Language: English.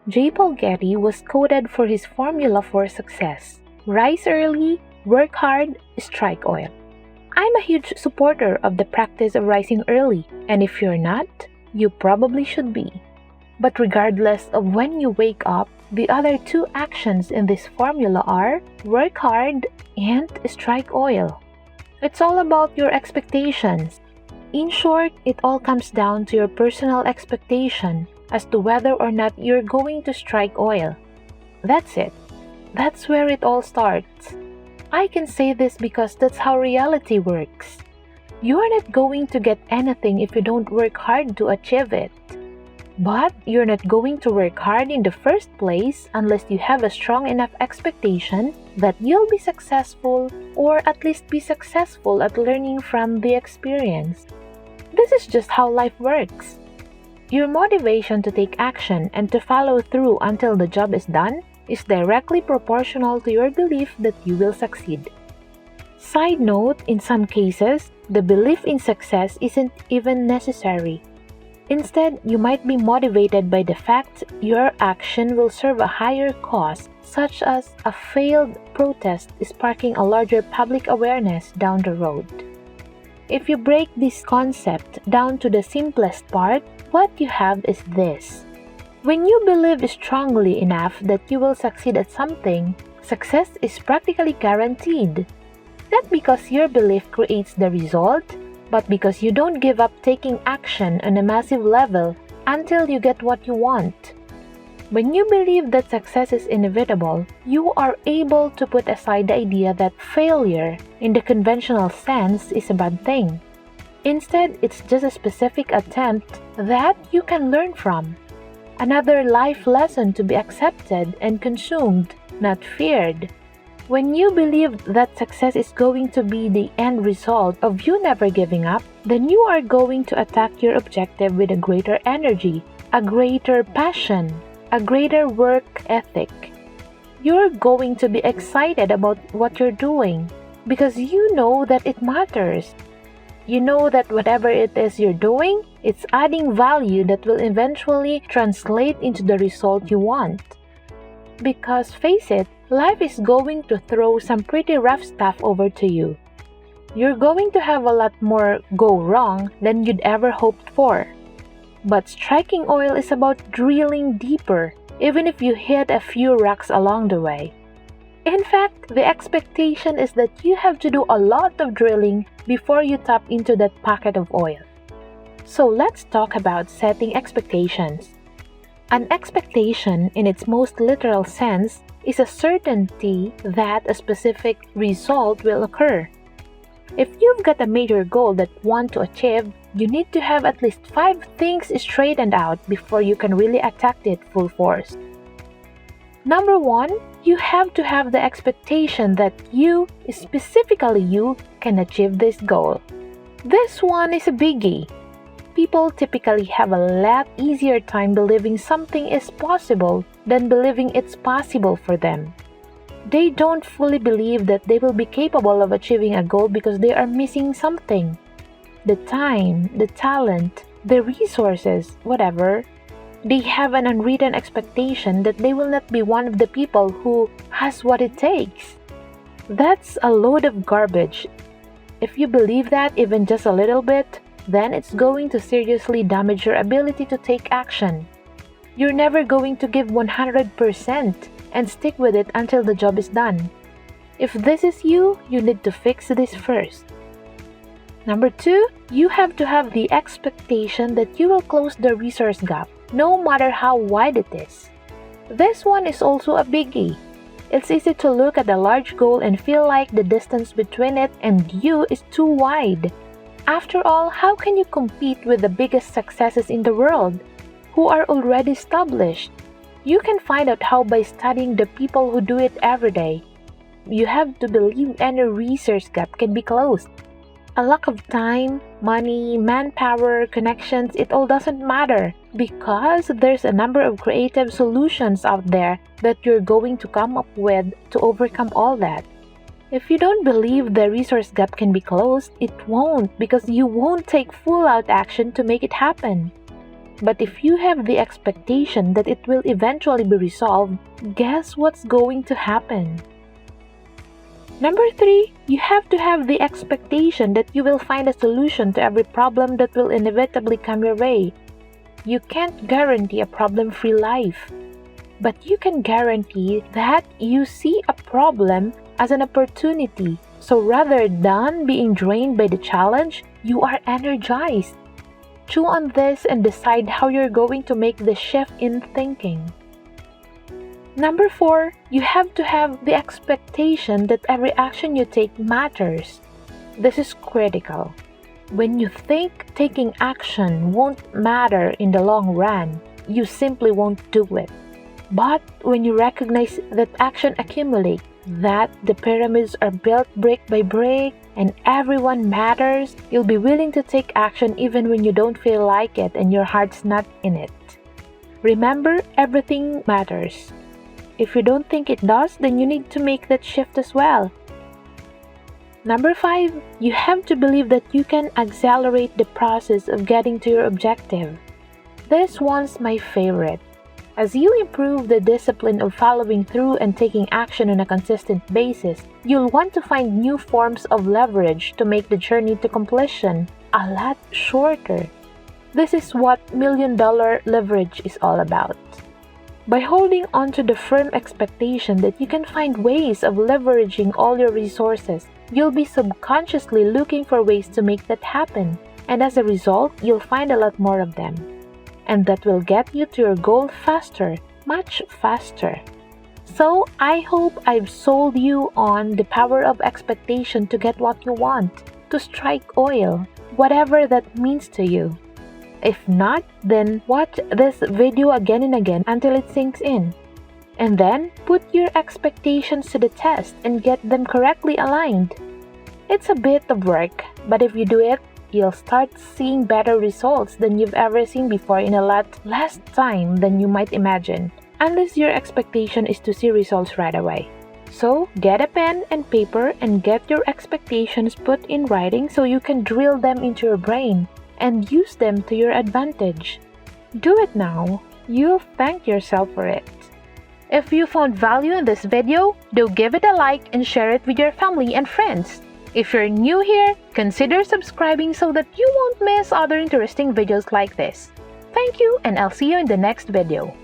J. Paul Getty was quoted for his formula for success: rise early, work hard, strike oil. I'm a huge supporter of the practice of rising early, and if you're not, you probably should be. But regardless of when you wake up, the other two actions in this formula are work hard and strike oil. It's all about your expectations. In short, it all comes down to your personal expectation as to whether or not you're going to strike oil. That's it. That's where it all starts. I can say this because that's how reality works. You're not going to get anything if you don't work hard to achieve it. But you're not going to work hard in the first place unless you have a strong enough expectation that you'll be successful, or at least be successful at learning from the experience. This is just how life works. Your motivation to take action and to follow through until the job is done is directly proportional to your belief that you will succeed. Side note, in some cases, the belief in success isn't even necessary. Instead, you might be motivated by the fact your action will serve a higher cause, such as a failed protest sparking a larger public awareness down the road. If you break this concept down to the simplest part, what you have is this. When you believe strongly enough that you will succeed at something, success is practically guaranteed. Not because your belief creates the result, but because you don't give up taking action on a massive level until you get what you want. When you believe that success is inevitable, you are able to put aside the idea that failure, in the conventional sense, is a bad thing. Instead, it's just a specific attempt that you can learn from. Another life lesson to be accepted and consumed, not feared. When you believe that success is going to be the end result of you never giving up, then you are going to attack your objective with a greater energy, a greater passion, a greater work ethic. You're going to be excited about what you're doing because you know that it matters. You know that whatever it is you're doing, it's adding value that will eventually translate into the result you want. Because face it, life is going to throw some pretty rough stuff over to you. You're going to have a lot more go wrong than you'd ever hoped for. But striking oil is about drilling deeper, even if you hit a few rocks along the way. In fact, the expectation is that you have to do a lot of drilling before you tap into that pocket of oil. So let's talk about setting expectations. An expectation, in its most literal sense, is a certainty that a specific result will occur. If you've got a major goal that you want to achieve, you need to have at least 5 things straightened out before you can really attack it full force. Number 1, you have to have the expectation that you, specifically you, can achieve this goal. This one is a biggie. People typically have a lot easier time believing something is possible than believing it's possible for them. They don't fully believe that they will be capable of achieving a goal because they are missing something. The time, the talent, the resources, whatever. They have an unwritten expectation that they will not be one of the people who has what it takes. That's a load of garbage. If you believe that even just a little bit, then it's going to seriously damage your ability to take action. You're never going to give 100% and stick with it until the job is done. If this is you, you need to fix this first. Number 2, you have to have the expectation that you will close the resource gap, no matter how wide it is. This one is also a biggie. It's easy to look at a large goal and feel like the distance between it and you is too wide. After all, how can you compete with the biggest successes in the world, who are already established? You can find out how by studying the people who do it every day. You have to believe any resource gap can be closed. A lack of time, money, manpower, connections, it all doesn't matter because there's a number of creative solutions out there that you're going to come up with to overcome all that. If you don't believe the resource gap can be closed, it won't because you won't take full-out action to make it happen. But if you have the expectation that it will eventually be resolved, guess what's going to happen? Number 3, you have to have the expectation that you will find a solution to every problem that will inevitably come your way. You can't guarantee a problem-free life, but you can guarantee that you see a problem as an opportunity. So rather than being drained by the challenge, you are energized. Chew on this and decide how you're going to make the shift in thinking. Number 4, you have to have the expectation that every action you take matters. This is critical. When you think taking action won't matter in the long run, you simply won't do it. But when you recognize that action accumulates, that the pyramids are built brick by brick and everyone matters, you'll be willing to take action even when you don't feel like it and your heart's not in it. Remember, everything matters. If you don't think it does, then you need to make that shift as well. Number 5, you have to believe that you can accelerate the process of getting to your objective. This one's my favorite. As you improve the discipline of following through and taking action on a consistent basis, you'll want to find new forms of leverage to make the journey to completion a lot shorter. This is what $1 million leverage is all about. By holding on to the firm expectation that you can find ways of leveraging all your resources, you'll be subconsciously looking for ways to make that happen, and as a result, you'll find a lot more of them. And that will get you to your goal faster, much faster. So, I hope I've sold you on the power of expectation to get what you want, to strike oil, whatever that means to you. If not, then watch this video again and again until it sinks in. And then, put your expectations to the test and get them correctly aligned. It's a bit of work, but if you do it, you'll start seeing better results than you've ever seen before in a lot less time than you might imagine, unless your expectation is to see results right away. So, get a pen and paper and get your expectations put in writing so you can drill them into your brain and use them to your advantage. Do it now. You'll thank yourself for it. If you found value in this video, do give it a like and share it with your family and friends. If you're new here, consider subscribing so that you won't miss other interesting videos like this. Thank you, and I'll see you in the next video.